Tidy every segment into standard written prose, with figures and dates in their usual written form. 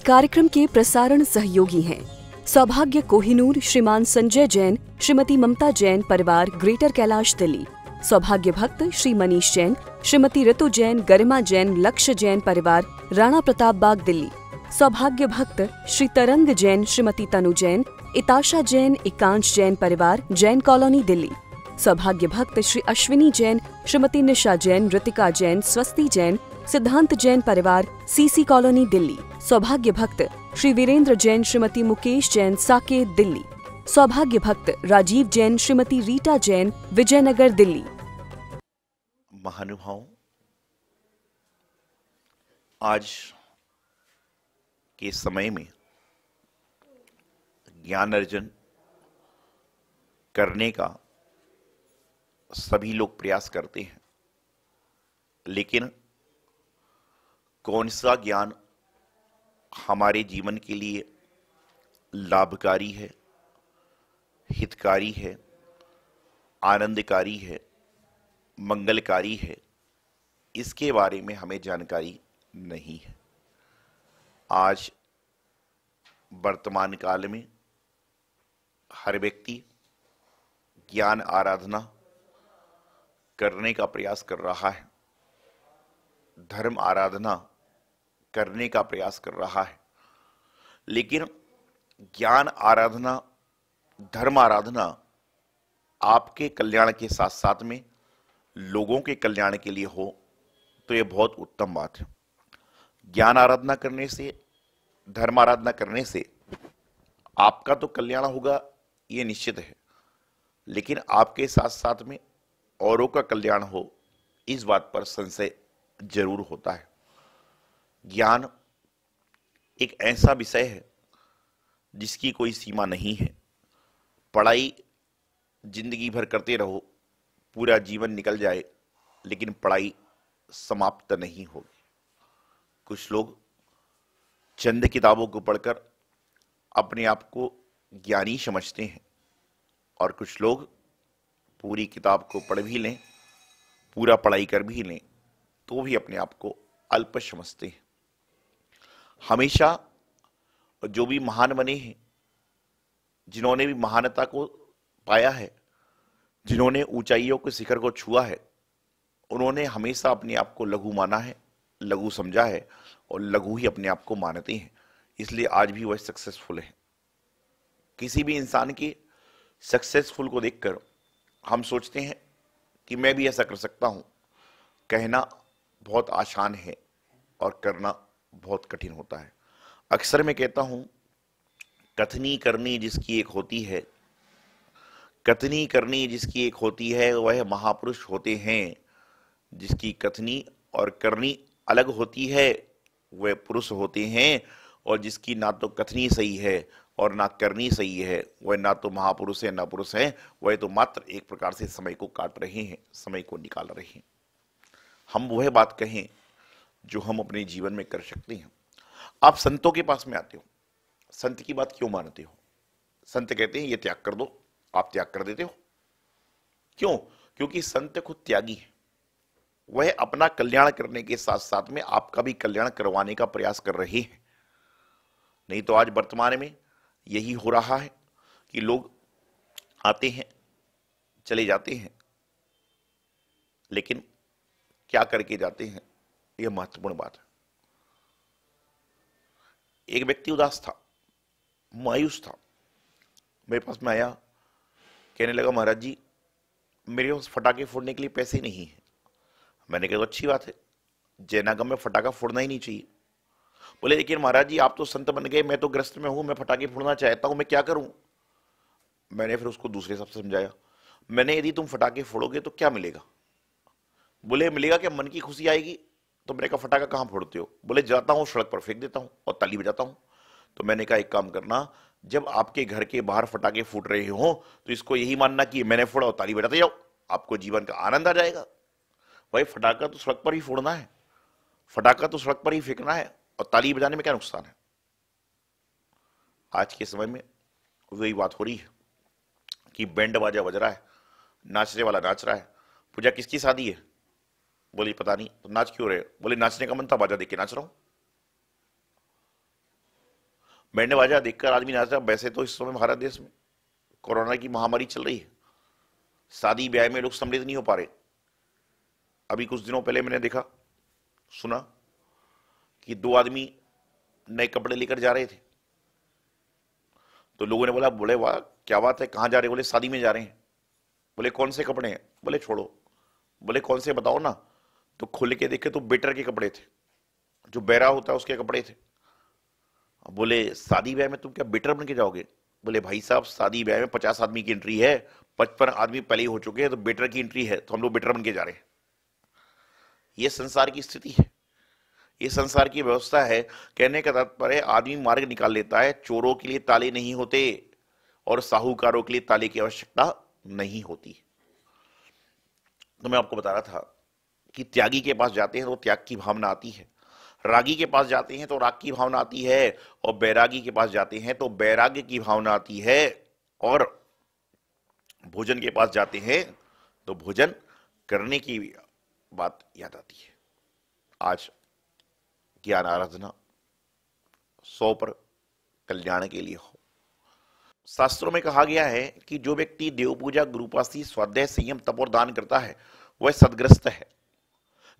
कार्यक्रम के प्रसारण सहयोगी हैं सौभाग्य कोहिनूर, श्रीमान संजय जैन, श्रीमती ममता जैन, परिवार ग्रेटर कैलाश दिल्ली। सौभाग्य भक्त श्री मनीष जैन, श्रीमती ऋतु जैन, गरिमा जैन, लक्ष्य जैन, परिवार राणा प्रताप बाग दिल्ली। सौभाग्य भक्त श्री तरंग जैन, श्रीमती तनु जैन, इताशा जैन, एकांश जैन, परिवार जैन कॉलोनी दिल्ली। सौभाग्य भक्त श्री अश्विनी जैन, श्रीमती निशा जैन, ऋतिका जैन, स्वस्ति जैन, सिद्धांत जैन, परिवार सीसी कॉलोनी दिल्ली। सौभाग्य भक्त श्री वीरेंद्र जैन, श्रीमती मुकेश जैन, साकेत दिल्ली। सौभाग्य भक्त राजीव जैन, श्रीमती रीटा जैन, विजयनगर दिल्ली। महानुभाव, आज के समय में ज्ञान अर्जन करने का सभी लोग प्रयास करते हैं, लेकिन कौन सा ज्ञान हमारे जीवन के लिए लाभकारी है, हितकारी है, आनंदकारी है, मंगलकारी है, इसके बारे में हमें जानकारी नहीं है। आज वर्तमान काल में हर व्यक्ति ज्ञान आराधना करने का प्रयास कर रहा है, धर्म आराधना करने का प्रयास कर रहा है, लेकिन ज्ञान आराधना, धर्म आराधना आपके कल्याण के साथ साथ में लोगों के कल्याण के लिए हो तो यह बहुत उत्तम बात है। ज्ञान आराधना करने से, धर्म आराधना करने से आपका तो कल्याण होगा, ये निश्चित है, लेकिन आपके साथ साथ में औरों का कल्याण हो, इस बात पर संशय जरूर होता है। ज्ञान एक ऐसा विषय है जिसकी कोई सीमा नहीं है। पढ़ाई जिंदगी भर करते रहो, पूरा जीवन निकल जाए, लेकिन पढ़ाई समाप्त नहीं होगी। कुछ लोग चंद किताबों को पढ़कर अपने आप को ज्ञानी समझते हैं, और कुछ लोग पूरी किताब को पढ़ भी लें, पूरा पढ़ाई कर भी लें, तो भी अपने आप को अल्प समझते हैं। हमेशा जो भी महान बने हैं, जिन्होंने भी महानता को पाया है, जिन्होंने ऊंचाइयों के शिखर को छुआ है, उन्होंने हमेशा अपने आप को लघु माना है, लघु समझा है, और लघु ही अपने आप को मानते हैं। इसलिए आज भी वह सक्सेसफुल है। किसी भी इंसान के सक्सेसफुल को देखकर हम सोचते हैं कि मैं भी ऐसा कर सकता हूं। कहना बहुत आसान है और करना बहुत कठिन होता है। अक्सर मैं कहता हूं, कथनी करनी जिसकी एक होती है, कथनी करनी जिसकी एक होती है, वह महापुरुष होते हैं। जिसकी कथनी और करनी अलग होती है, वह पुरुष होते हैं। और जिसकी ना तो कथनी सही है और ना करनी सही है, वह ना तो महापुरुष है ना पुरुष है, वह तो मात्र एक प्रकार से समय को काट रहे हैं, समय को निकाल रहे हैं। हम वह बात कहें जो हम अपने जीवन में कर सकते हैं। आप संतों के पास में आते हो, संत की बात क्यों मानते हो? संत कहते हैं ये त्याग कर दो, आप त्याग कर देते हो। क्यों? क्योंकि संत खुद त्यागी है। वह अपना कल्याण करने के साथ साथ में आपका भी कल्याण करवाने का प्रयास कर रहे हैं। नहीं तो आज वर्तमान में यही हो रहा है कि लोग आते हैं, चले जाते हैं, लेकिन क्या करके जाते हैं, यह महत्वपूर्ण बात है। एक व्यक्ति उदास था, मायूस था, मेरे पास में आया, कहने लगा महाराज जी मेरे पास फटाके फोड़ने के लिए पैसे नहीं है। मैंने कहा तो अच्छी बात है, जैनागम में फटाका फोड़ना ही नहीं चाहिए। बोले लेकिन महाराज जी आप तो संत बन गए, मैं तो ग्रस्त में हूं, मैं फटाके फोड़ना चाहता हूं, मैं क्या करूं? मैंने फिर उसको दूसरे हिसाब से समझाया। मैंने यदि तुम फटाके फोड़ोगे तो क्या मिलेगा? बोले मिलेगा कि मन की खुशी आएगी। तो मैंने कहा फटाका कहां फोड़ते हो? बोले जाता हूं सड़क पर फेंक देता हूं और ताली बजाता हूं। तो मैंने कहा एक काम करना, जब आपके घर के बाहर फटाके फूट रहे हो तो इसको यही मानना कि मैंने फोड़ा और ताली बजाते जाओ, आपको जीवन का आनंद आ जाएगा। भाई फटाका तो सड़क पर ही फोड़ना है, फटाका तो सड़क पर ही फेंकना है, और ताली बजाने में क्या नुकसान है? आज के समय में वही बात हो रही है कि बैंड बाजा बज रहा है, नाचने वाला नाच रहा है। पूजा किसकी शादी है? बोली पता नहीं। तो नाच क्यों रहे? बोले नाचने का मन था, बाजा देख के नाच रहा हूं। बैंड बाजा देखकर आदमी नाचता। वैसे तो इस समय भारत देश में कोरोना की महामारी चल रही है, शादी ब्याह में लोग सम्मिलित नहीं हो पा रहे। अभी कुछ दिनों पहले मैंने देखा सुना कि 2 आदमी नए कपड़े लेकर जा रहे थे, तो लोगों ने बोला, बोले वाह क्या बात है, कहां जा रहे? बोले शादी में जा रहे हैं। बोले कौन से कपड़े हैं? बोले छोड़ो। बोले कौन से बताओ ना। तो खोल के देखे तो बेटर के कपड़े थे, जो बैरा होता है उसके कपड़े थे। बोले शादी ब्याह में तुम क्या बेटर बन के जाओगे? बोले भाई साहब शादी ब्याह में 50 आदमी की एंट्री है, 55 आदमी पहले ही हो चुके हैं, तो बेटर की एंट्री है, तो हम लोग बेटर बन के जा रहे हैं। ये संसार की स्थिति है, ये संसार की व्यवस्था है। कहने का तात्पर्य आदमी मार्ग निकाल लेता है। चोरों के लिए ताले नहीं होते और साहूकारों के लिए ताले की आवश्यकता नहीं होती। तो मैं आपको बता रहा था कि त्यागी के पास जाते हैं तो त्याग की भावना आती है, रागी के पास जाते हैं तो राग की भावना आती है, और बैरागी के पास जाते हैं तो बैराग्य की भावना आती है, और भोजन के पास जाते हैं तो भोजन करने की बात याद आती है। आज ज्ञान आराधना 100 पर कल्याण के लिए हो। शास्त्रों में कहा गया है कि जो व्यक्ति देव पूजा, गुरुपासी, स्वाध्याय, संयम, तप और दान करता है वह सदग्रस्त है।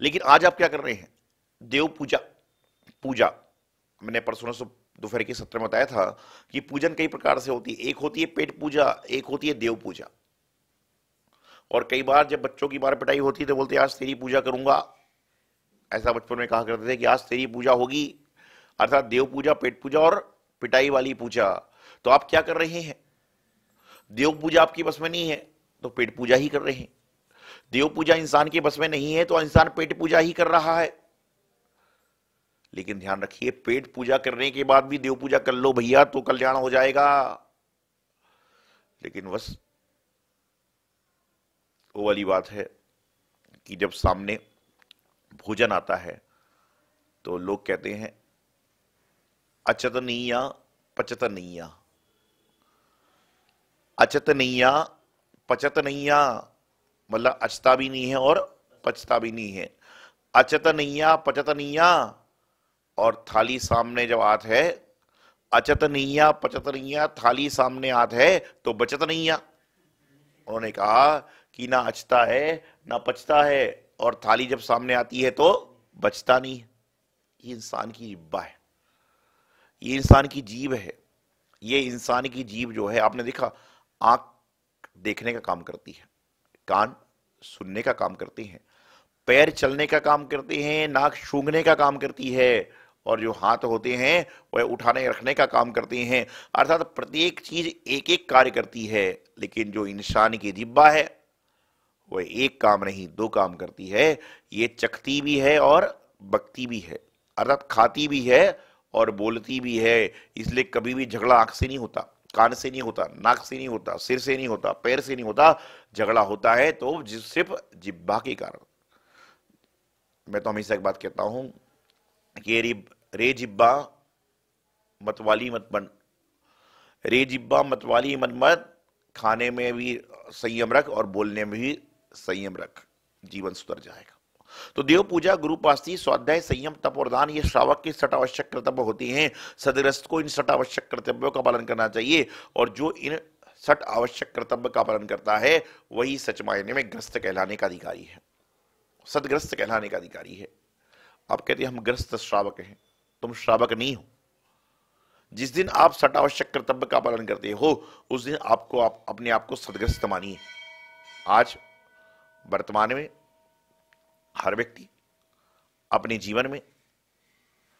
लेकिन आज आप क्या कर रहे हैं? देव पूजा, पूजा मैंने परसों से दोपहर के सत्र में बताया था कि पूजन कई प्रकार से होती है। एक होती है पेट पूजा, एक होती है देव पूजा। और कई बार जब बच्चों की मार पिटाई होती है तो बोलते आज तेरी पूजा करूंगा। ऐसा बचपन में कहा करते थे कि आज तेरी पूजा होगी, अर्थात देव पूजा, पेट पूजा और पिटाई वाली पूजा। तो आप क्या कर रहे हैं? देव पूजा आपकी बस में नहीं है तो पेट पूजा ही कर रहे हैं। देव पूजा इंसान के बस में नहीं है तो इंसान पेट पूजा ही कर रहा है। लेकिन ध्यान रखिए, पेट पूजा करने के बाद भी देव पूजा कर लो भैया तो कल्याण हो जाएगा। लेकिन बस वो वाली बात है कि जब सामने भोजन आता है तो लोग कहते हैं अचतनीया पचतनीया, अचतनीया पचतनीया, मतलब अचता भी नहीं है और पचता भी नहीं है। अचतनीया पचतनीया, और थाली सामने जब आत है, अचतनीया पचतनीया, थाली सामने आत है तो बचत नैया। उन्होंने कहा कि ना अचता है ना पचता है, और थाली जब सामने आती है तो बचता नहीं है। ये इंसान की जिब्बा है, ये इंसान की जीभ है। ये इंसान की जीभ जो है, आपने देखा आंख देखने का काम करती है, कान सुनने का काम करते हैं, पैर चलने का काम करते हैं, नाक सूंघने का काम करती है, और जो हाथ होते हैं वह उठाने रखने का काम करते हैं। अर्थात प्रत्येक चीज एक एक कार्य करती है। लेकिन जो इंसान की जिब्बा है वह एक काम नहीं 2 काम करती है। ये चखती भी है और बकती भी है, अर्थात खाती भी है और बोलती भी है। इसलिए कभी भी झगड़ा आंख से नहीं होता, कान से नहीं होता, नाक से नहीं होता, सिर से नहीं होता, पैर से नहीं होता। झगड़ा होता है तो सिर्फ जिब्बा के कारण। मैं तो हमेशा एक बात कहता हूं कि रे जिब्बा मतवाली मत बन, रे जिब्बा मतवाली मत मत, खाने में भी संयम रख और बोलने में भी संयम रख, जीवन सुधर जाएगा। तो देव पूजा, गुरुपास्ती, स्वाध्याय, संयम, तप और दान ये श्रावक के 6 आवश्यक कर्तव्य होते हैं। सदग्रस्त को इन 6 आवश्यक कर्तव्यों का पालन करना चाहिए, और जो इन 6 आवश्यक कर्तव्य का पालन करता है वही सच मायने में ग्रस्त कहलाने का अधिकारी है, सदग्रस्त कहलाने का अधिकारी है। आप कहते हैं हम ग्रस्त श्रावक हैं, तुम श्रावक नहीं हो। जिस दिन आप 6 आवश्यक कर्तव्य का पालन करते हो उस दिन आपको अपने आप को सदग्रस्त मानिए। आज वर्तमान में हर व्यक्ति अपने जीवन में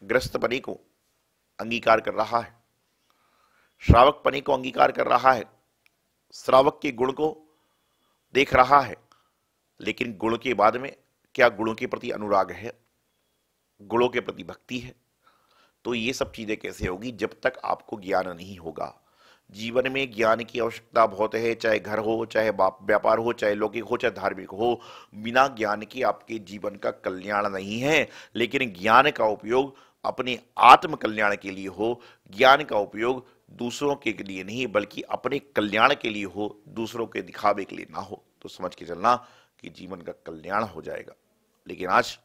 ग्रस्त पने को अंगीकार कर रहा है, श्रावक पने को अंगीकार कर रहा है, श्रावक के गुण को देख रहा है। लेकिन गुण के बाद में क्या गुणों के प्रति अनुराग है, गुणों के प्रति भक्ति है? तो ये सब चीजें कैसे होगी जब तक आपको ज्ञान नहीं होगा। जीवन में ज्ञान की आवश्यकता बहुत है, चाहे घर हो, चाहे व्यापार हो, चाहे लौकिक हो, चाहे धार्मिक हो। बिना ज्ञान के आपके जीवन का कल्याण नहीं है। लेकिन ज्ञान का उपयोग अपने आत्म कल्याण के लिए हो, ज्ञान का उपयोग दूसरों के लिए नहीं बल्कि अपने कल्याण के लिए हो, दूसरों के दिखावे के लिए ना हो। तो समझ के चलना कि जीवन का कल्याण हो जाएगा। लेकिन आज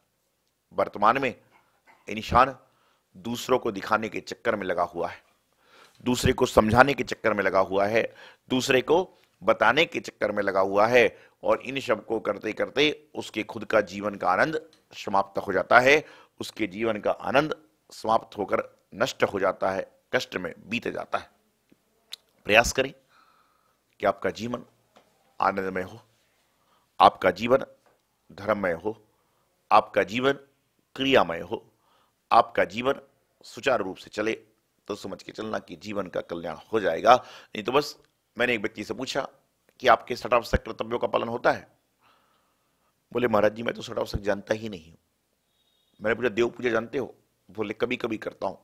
वर्तमान में इंसान दूसरों को दिखाने के चक्कर में लगा हुआ है। दूसरे को समझाने के चक्कर में लगा हुआ है, दूसरे को बताने के चक्कर में लगा हुआ है, और इन सब को करते करते उसके खुद का जीवन का आनंद समाप्त हो जाता है, उसके जीवन का आनंद समाप्त होकर नष्ट हो जाता है, कष्ट में बीत जाता है। प्रयास करें कि आपका जीवन आनंदमय हो, आपका जीवन धर्ममय हो, आपका जीवन क्रियामय हो, आपका जीवन सुचारू रूप से चले, तो समझ के चलना कि जीवन का कल्याण हो जाएगा। नहीं तो बस मैंने एक व्यक्ति से पूछा कि आपके षडावश्यक कर्तव्यों का पालन होता है? बोले महाराज जी मैं तो षडावश्यक जानता ही नहीं हूं। मैंने पूछा देव पूजा जानते हो? बोले कभी कभी करता हूं।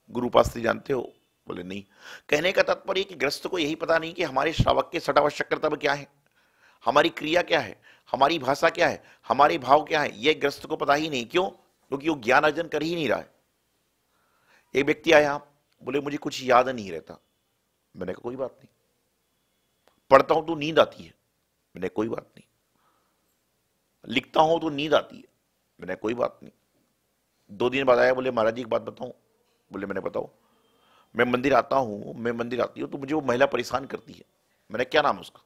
गुरु उपासना जानते हो? बोले नहीं। कहने का तात्पर्य कि गृहस्थ को यही पता नहीं कि हमारे श्रावक के षडावश्यक कर्तव्य क्या है, हमारी क्रिया क्या है, हमारी भाषा क्या है, हमारे भाव क्या है, यह गृहस्थ को पता ही नहीं। क्यों? क्योंकि वो ज्ञान अर्जन कर ही नहीं रहा है। एक व्यक्ति आया, बोले मुझे कुछ याद नहीं रहता। मैंने कहा कोई बात नहीं। पढ़ता हूं तो नींद आती है। मैंने कोई बात नहीं। लिखता हूं तो नींद आती है। मैंने कोई बात नहीं। 2 दिन बाद आया, बोले महाराज जी एक बात बताऊं? बोले मैंने बताओ। मैं मंदिर आता हूं, मैं मंदिर आती हूं तो मुझे वो महिला परेशान करती है। मैंने क्या नाम है उसका?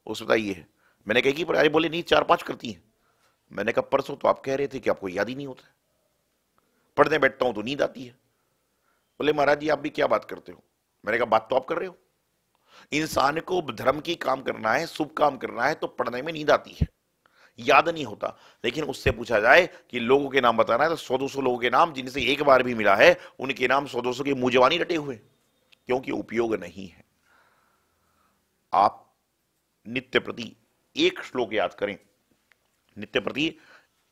उसने बताया ये है। मैंने कहा कि पर अरे बोले नहीं 4-5 करती है। मैंने कहा परसों तो आप कह रहे थे कि आपको याद ही नहीं होता। पढ़ने बैठता हूं तो नींद आती है। बोले महाराज जी आप भी क्या बात करते हो? मैंने कहा बात तो आप कर रहे हो। इंसान को धर्म की काम करना है, शुभ काम करना है, तो पढ़ने में नींद आती है, याद नहीं होता। लेकिन उससे पूछा जाए कि लोगों के नाम बताना है तो 100-200 लोगों के नाम जिनसे एक बार भी मिला है, उनके नाम 100-200 के मुंह जवानी रटे हुए, क्योंकि उपयोग नहीं है। आप नित्य प्रति एक श्लोक याद करें, नित्य प्रति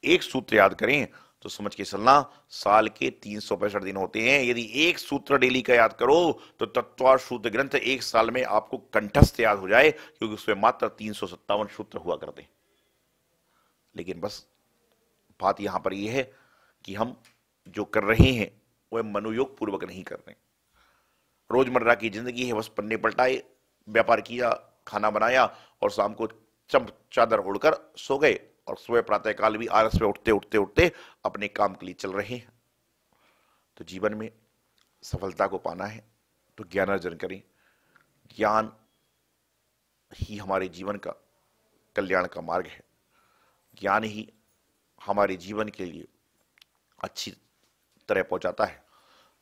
एक सूत्र याद करें, तो समझ के चलना साल के 365 दिन होते हैं। यदि एक सूत्र डेली का याद करो तो तत्वार सूत्र ग्रंथ एक साल में आपको कंठस्थ याद हो जाए, क्योंकि उसमें मात्र 357 सूत्र हुआ करते हैं। लेकिन बस बात यहां पर यह है कि हम जो कर रहे हैं वह मनोयोग पूर्वक नहीं कर रहे। रोजमर्रा की जिंदगी है, बस पन्ने पलटाए, व्यापार किया, खाना बनाया और शाम को चादर ओढ़कर सो गए, और सुबह प्रातः काल भी आलस में उठते उठते उठते अपने काम के लिए चल रहे हैं। तो जीवन में सफलता को पाना है तो ज्ञान अर्जन करें। ज्ञान ही हमारे जीवन का कल्याण का मार्ग है। ज्ञान ही हमारे जीवन के लिए अच्छी तरह पहुंचाता है,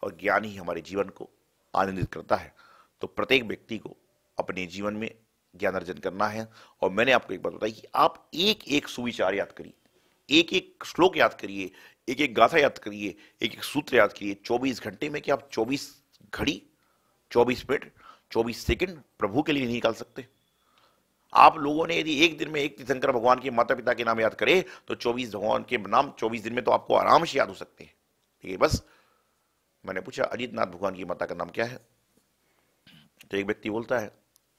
और ज्ञान ही हमारे जीवन को आनंदित करता है। तो प्रत्येक व्यक्ति को अपने जीवन में ज्ञान अर्जन करना है। और मैंने आपको एक बात बताई कि आप एक एक सुविचार याद करिए, एक एक श्लोक याद करिए, एक एक गाथा याद करिए, एक एक सूत्र याद करिए। 24 घंटे में क्या आप 24 घड़ी, 24 मिनट, 24 सेकंड प्रभु के लिए नहीं निकाल सकते? आप लोगों ने यदि एक दिन में एक तीर्थंकर भगवान के माता पिता के नाम याद करे तो 24 भगवान के नाम 24 दिन में तो आपको आराम से याद हो सकते हैं। ठीक है, बस मैंने पूछा अजितनाथ भगवान की माता का नाम क्या है? तो एक व्यक्ति बोलता है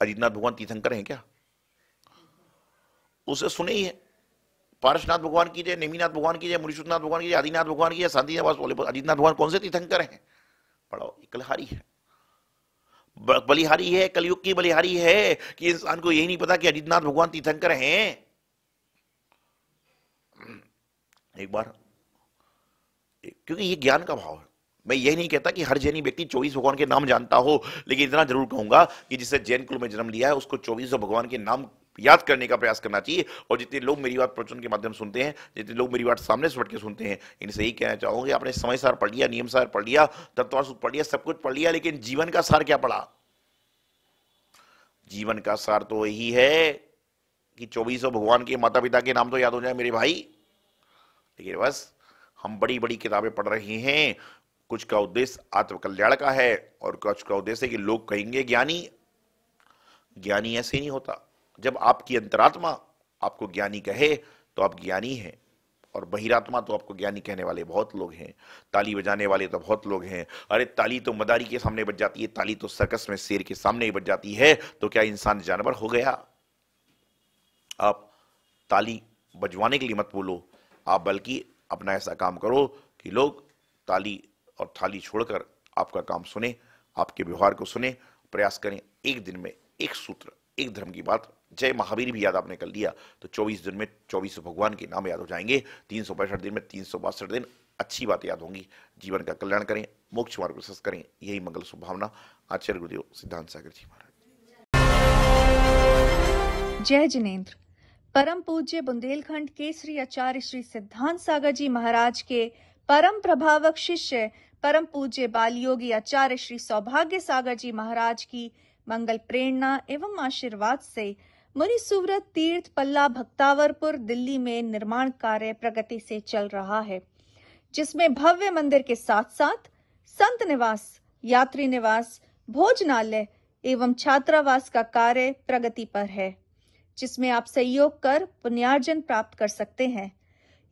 अजितनाथ भगवान तीर्थंकर हैं क्या? उसे सुने ही है, पारसनाथ भगवान की जय, नेमिनाथ भगवान की जय, मुनीश्वरनाथ भगवान की जय, आदिनाथ भगवान की जय, शांतिनाथ बोले अजितनाथ भगवान कौन से तीर्थंकर हैं? पढ़ो, कलहारी है, बलिहारी है, कलयुग की बलिहारी है कि इंसान को यही नहीं पता कि अजितनाथ भगवान तीर्थंकर हैं। एक बार, क्योंकि ये ज्ञान का भाव है। मैं यही नहीं कहता कि हर जैनी व्यक्ति 24 भगवान के नाम जानता हो, लेकिन इतना जरूर कहूंगा कि जिससे जैन कुल में जन्म लिया है उसको 24 भगवान के नाम याद करने का प्रयास करना चाहिए। और जितने लोग मेरी बात प्रवचन के माध्यम सुनते हैं, जितने लोग मेरी बात सामने से बैठ के सुनते हैं, इनसे यही कहना चाहूंगा आपने समय सार पढ़ लिया, नियम सार पढ़ लिया, तत्वार सूत्र पढ़ लिया, सब कुछ पढ़ लिया, लेकिन जीवन का सार क्या पढ़ा? जीवन का सार तो यही है कि 24 भगवान के माता पिता के नाम तो याद हो जाए मेरे भाई। लेकिन बस हम बड़ी बड़ी किताबें पढ़ रहे हैं, कुछ का उद्देश्य आत्मकल्याण का है और कुछ का उद्देश्य है कि लोग कहेंगे ज्ञानी। ज्ञानी ऐसे नहीं होता। जब आपकी अंतरात्मा आपको ज्ञानी कहे तो आप ज्ञानी हैं, और बहिरात्मा तो आपको ज्ञानी कहने वाले बहुत लोग हैं। ताली बजाने वाले तो बहुत लोग हैं। अरे ताली तो मदारी के सामने बज जाती है, ताली तो सर्कस में शेर के सामने ही बज जाती है, तो क्या इंसान जानवर हो गया? आप ताली बजवाने के लिए मत बोलो, आप बल्कि अपना ऐसा काम करो कि लोग ताली और थाली छोड़कर आपका काम सुने, आपके व्यवहार को सुने। प्रयास करें एक दिन में एक सूत्र, एक धर्म की बात। जय महावीर भी याद आपने कर लिया तो 24 दिन में 24 भगवान के नाम याद हो जाएंगे। 365 दिन में 362 दिन अच्छी बात याद होंगी। जीवन का कल्याण करें, मोक्ष मार्ग प्रशस्त करें, यही मंगल शुभभावना। आचार्य गुरुदेव सिद्धांत सागर जी महाराज। जय जिनेन्द्र। परम पूज्य बुंदेलखंड के श्री आचार्य श्री सिद्धांत सागर जी महाराज के परम प्रभावक शिष्य परम पूज्य बाल योगी आचार्य श्री सौभाग्य सागर जी महाराज की मंगल प्रेरणा एवं आशीर्वाद से मुनि सुव्रत तीर्थ पल्ला भक्तावरपुर दिल्ली में निर्माण कार्य प्रगति से चल रहा है, जिसमें भव्य मंदिर के साथ साथ संत निवास, यात्री निवास, भोजनालय एवं छात्रावास का कार्य प्रगति पर है, जिसमें आप सहयोग कर पुण्यार्जन प्राप्त कर सकते हैं।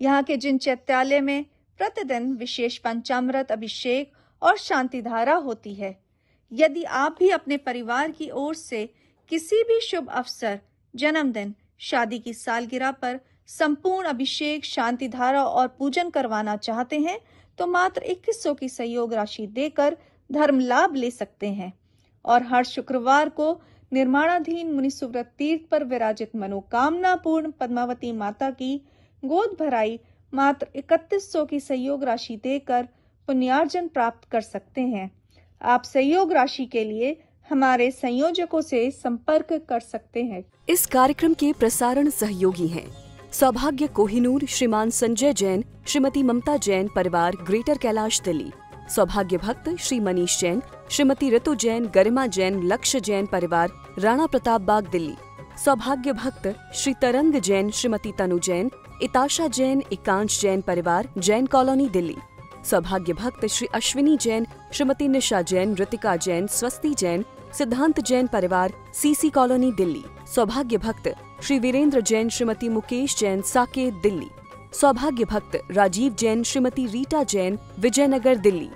यहाँ के जिन चैत्यालय में प्रतिदिन विशेष पंचामृत अभिषेक और शांति धारा होती है, यदि आप भी अपने परिवार की ओर से किसी भी शुभ अवसर, जन्मदिन, शादी की सालगिरह पर संपूर्ण अभिषेक, शांति धारा और पूजन करवाना चाहते हैं तो मात्र 2100 की सहयोग राशि देकर धर्म लाभ ले सकते हैं। और हर शुक्रवार को निर्माणाधीन मुनि सुव्रत तीर्थ पर विराजित मनोकामना पूर्ण पद्मावती माता की गोद भराई मात्र 3100 की सहयोग राशि देकर पुण्यार्जन प्राप्त कर सकते हैं। आप सहयोग राशि के लिए हमारे संयोजकों से संपर्क कर सकते हैं। इस कार्यक्रम के प्रसारण सहयोगी हैं सौभाग्य कोहिनूर श्रीमान संजय जैन, श्रीमती ममता जैन, परिवार ग्रेटर कैलाश दिल्ली। सौभाग्य भक्त श्री मनीष जैन, श्रीमती ऋतु जैन, गरिमा जैन, लक्ष्य जैन, परिवार राणा प्रताप बाग दिल्ली। सौभाग्य भक्त श्री तरंग जैन, श्रीमती तनु जैन, इताशा जैन, एकांश जैन, परिवार जैन कॉलोनी दिल्ली। सौभाग्य भक्त श्री अश्विनी जैन, श्रीमती निशा जैन, ऋतिका जैन, स्वस्ति जैन, सिद्धांत जैन, परिवार सीसी कॉलोनी दिल्ली। सौभाग्य भक्त श्री वीरेंद्र जैन, श्रीमती मुकेश जैन, साकेत दिल्ली। सौभाग्य भक्त राजीव जैन, श्रीमती रीटा जैन, विजयनगर दिल्ली।